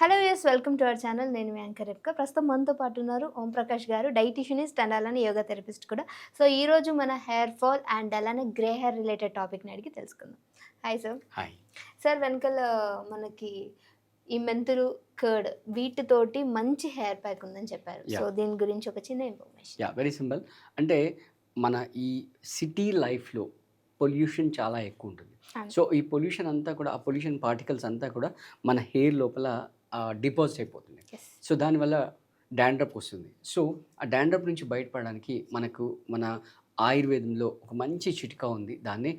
Hello yes welcome to our channel. నేను మీ anchor రేఖ. ప్రస్తుతం మనతో పాటు ఉన్నారు ఓం ప్రకాష్ గారు, డైటీషియనిస్ట్ అండ్ అలానే యోగా థెరపిస్ట్ కూడా. సో ఈరోజు మన హెయిర్ ఫాల్ అండ్ అలానే గ్రే హెయిర్ రిలేటెడ్ టాపిక్ని అడిగి తెలుసుకుందాం. Hi sir. హాయ్. సార్ వెనకాల మనకి ఈ మెంతులు, కర్డ్ వీటితోటి మంచి హెయిర్ ప్యాక్ ఉందని చెప్పారు. So yeah! దీని గురించి ఒక చిన్న ఇన్ఫర్మేషన్. Very simple. అంటే మన ఈ సిటీ లైఫ్‌లో పొల్యూషన్ చాలా ఎక్కువుంటుంది. అవును. సో ఈ పొల్యూషన్ అంతా కూడా, ఆ పొల్యూషన్ పార్టికల్స్ అంతా కూడా మన హెయిర్ లోపల డిపాజిట్ అయిపోతుంది. ఎస్. సో దానివల్ల డాండ్రఫ్ వస్తుంది. సో ఆ డాండ్రఫ్ నుంచి బయటపడడానికి మన ఆయుర్వేదంలో ఒక మంచి చిట్కా ఉంది. దాన్నే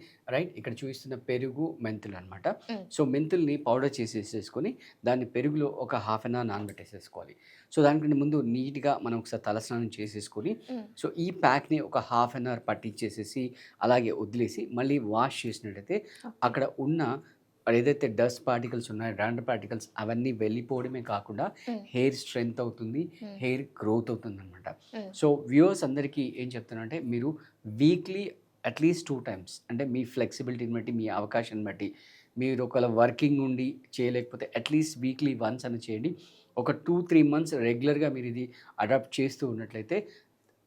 ఇక్కడ చూపిస్తున్న పెరుగు, మెంతులు అనమాట. సో మెంతుల్ని పౌడర్ చేసేసేసుకొని దాన్ని పెరుగులో ఒక హాఫ్ అన్ అవర్ నానబెట్టేసేసుకోవాలి. సో దానికంటే ముందు నీట్‌గా మనం ఒకసారి తలస్నానం చేసేసుకొని, సో ఈ ప్యాక్‌ని ఒక హాఫ్ అన్ అవర్ పట్టించేసేసి అలాగే వదిలేసి మళ్ళీ వాష్ చేసినట్టయితే అక్కడ ఉన్న ఏదైతే డస్ట్ పార్టికల్స్ ఉన్నాయో, డాండ్రఫ్ పార్టికల్స్ అవన్నీ వెళ్ళిపోవడమే కాకుండా హెయిర్ స్ట్రెంగ్త్ అవుతుంది, హెయిర్ గ్రోత్ అవుతుందనమాట. సో వ్యూవర్స్ అందరికీ ఏం చెప్తానంటే, మీరు వీక్లీ అట్లీస్ట్ 2 టైమ్స్, అంటే మీ ఫ్లెక్సిబిలిటీని బట్టి, మీ అవకాశాన్ని బట్టి, మీరు ఒకవేళ వర్కింగ్ ఉండి చేయలేకపోతే అట్లీస్ట్ వీక్లీ వన్స్ అని చేయండి. ఒక 2-3 మంత్స్ రెగ్యులర్గా మీరు ఇది అడాప్ట్ చేస్తూ ఉన్నట్లయితే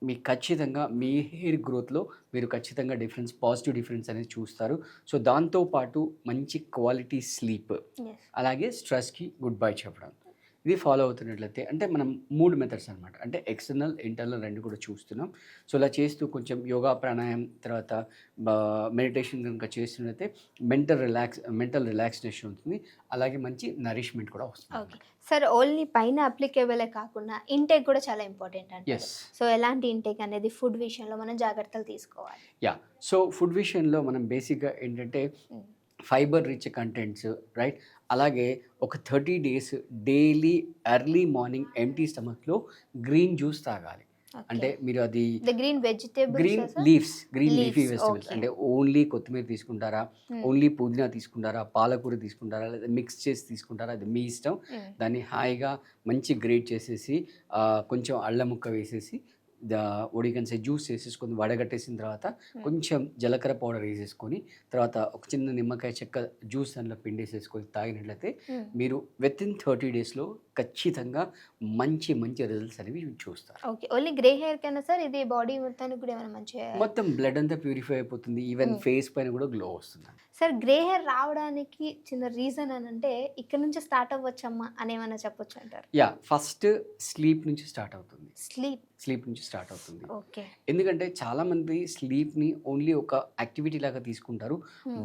మీకు ఖచ్చితంగా మీ హెయిర్ గ్రోత్‌లో మీరు ఖచ్చితంగా పాజిటివ్ డిఫరెన్స్ అనేది చూస్తారు. సో దాంతో పాటు మంచి క్వాలిటీ స్లీప్, ఎస్. అలాగే స్ట్రెస్‌కి గుడ్ బై చెప్పడం. ఇది ఫాలో అవుతున్నట్లయితే అంటే మనం 3 మెథడ్స్ అనమాట. అంటే ఎక్స్టర్నల్, ఇంటర్నల్ 2 కూడా చూస్తున్నాం. సో ఇలా చేస్తూ కొంచెం యోగా, ప్రాణాయామం, తర్వాత మెడిటేషన్ కనుక చేస్తున్నట్లయితే మెంటల్ రిలాక్సేషన్ ఉంటుంది. అలాగే మంచి నరిష్మెంట్ కూడా వస్తుంది. ఓకే. సార్ ఓన్లీ పైన అప్లికేబులే కాకుండా ఇంటేక్ కూడా చాలా ఇంపార్టెంట్ అంటారు. యెస్. సో ఎలాంటి ఇంటేక్ అనేది ఫుడ్ విషయంలో మనం జాగ్రత్తలు తీసుకోవాలి? సో ఫుడ్ విషయంలో మనం బేసిక్‌గా ఏంటంటే ఫైబర్ రిచ్ కంటెంట్స్, అలాగే ఒక 30 days daily early morning empty స్టమక్‌లో గ్రీన్ జ్యూస్ తాగాలి. అంటే మీరు అది green green leafy leaves. Vegetables, okay. అంటే ఓన్లీ కొత్తిమీర తీసుకుంటారా, ఓన్లీ పుదీనా తీసుకుంటారా, పాలకూర తీసుకుంటారా, లేదా మిక్స్ చేసి తీసుకుంటారా, అది మీ ఇష్టం. దాన్ని హాయిగా మంచి గ్రేట్ చేసేసి కొంచెం అల్లం ముక్క వేసేసి ఒడిగన్సే జ్యూస్ వేసేసుకొని వడగట్టేసిన తర్వాత కొంచెం జీలకర్ర పౌడర్ వేసేసుకొని, తర్వాత ఒక చిన్న నిమ్మకాయ చెక్క జ్యూస్ దాంట్లో పిండేసేసుకొని తాగినట్లయితే మీరు వితిన్ 30 డేస్లో ఖచ్చితంగా మంచి రిజల్ట్స్ అనేవి చూస్తారు. ఓకే. ఓన్లీ గ్రే హెయిర్ కైనా సార్ ఇది బాడీ మొత్తానికి కూడా ఏమైనా మంచిగా? మొత్తం బ్లడ్ అంతా ప్యూరిఫై అయిపోతుంది. ఈవెన్ ఫేస్ పైన కూడా గ్లో వస్తుంది. సార్ గ్రే హెయిర్ రావడానికి చిన్న రీజన్ అని అంటే ఇక్కడ నుంచి స్టార్ట్ అవ్వచ్చమ్మా అని ఏమైనా చెప్పొచ్చు అంటారు? ఫస్ట్ స్లీప్ నుంచి స్టార్ట్ అవుతుంది. స్లీప్ నుంచి స్టార్ట్ అవుతుంది. ఓకే. ఎందుకంటే చాలామంది స్లీప్ని ఓన్లీ ఒక యాక్టివిటీ లాగా తీసుకుంటారు.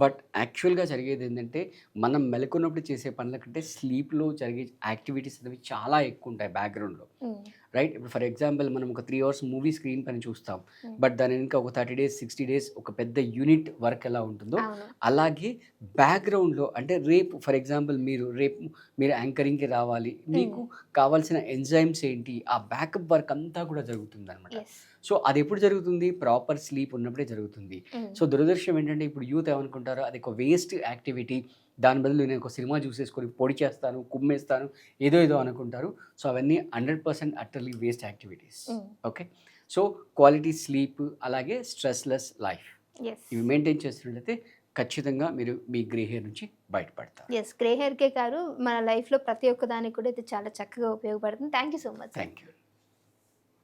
బట్ యాక్చువల్గా జరిగేది ఏంటంటే, మనం మెలకున్నప్పుడు చేసే పనుల కంటే స్లీప్లో జరిగే యాక్టివిటీస్ అనేవి చాలా ఎక్కువ ఉంటాయి బ్యాక్గ్రౌండ్లో. ఇప్పుడు ఫర్ ఎగ్జాంపుల్ మనం ఒక 3 అవర్స్ మూవీ స్క్రీన్ పైన చూస్తాం. బట్ దాని వెనుక ఒక 30 డేస్ 60 డేస్ ఒక పెద్ద యూనిట్ వర్క్ ఎలా ఉంటుందో అలాగే బ్యాక్గ్రౌండ్లో, అంటే రేపు ఫర్ ఎగ్జాంపుల్ మీరు యాంకరింగ్కి రావాలి, మీకు కావాల్సిన ఎంజైమ్స్ ఏంటి, ఆ బ్యాకప్ వర్క్ అంతా కూడా జరుగుతుంది అనమాట. సో అది ఎప్పుడు జరుగుతుంది? ప్రాపర్ స్లీప్ ఉన్నప్పుడే జరుగుతుంది. సో దురదృష్టం ఏంటంటే, ఇప్పుడు యూత్ ఏమనుకుంటారో అది ఒక వేస్ట్ యాక్టివిటీ, దాని బదులు నేను ఒక సినిమా చూసేసుకొని పొడి చేస్తాను, కుమ్మేస్తాను, ఏదో అనుకుంటారు. సో అవన్నీ 100% utterly waste activities. Okay. So quality sleep, అలాగే స్ట్రెస్లెస్ లైఫ్, ఇవి మెయింటైన్ చేస్తున్నట్లయితే ఖచ్చితంగా మీరు మీ గ్రే హెయిర్ నుంచి బయటపడతారు. గ్రే హెయిర్కే కాదు మన లైఫ్లో ప్రతి ఒక్క దానికి కూడా ఇది చాలా చక్కగా ఉపయోగపడుతుంది. Thank you so much. Thank you.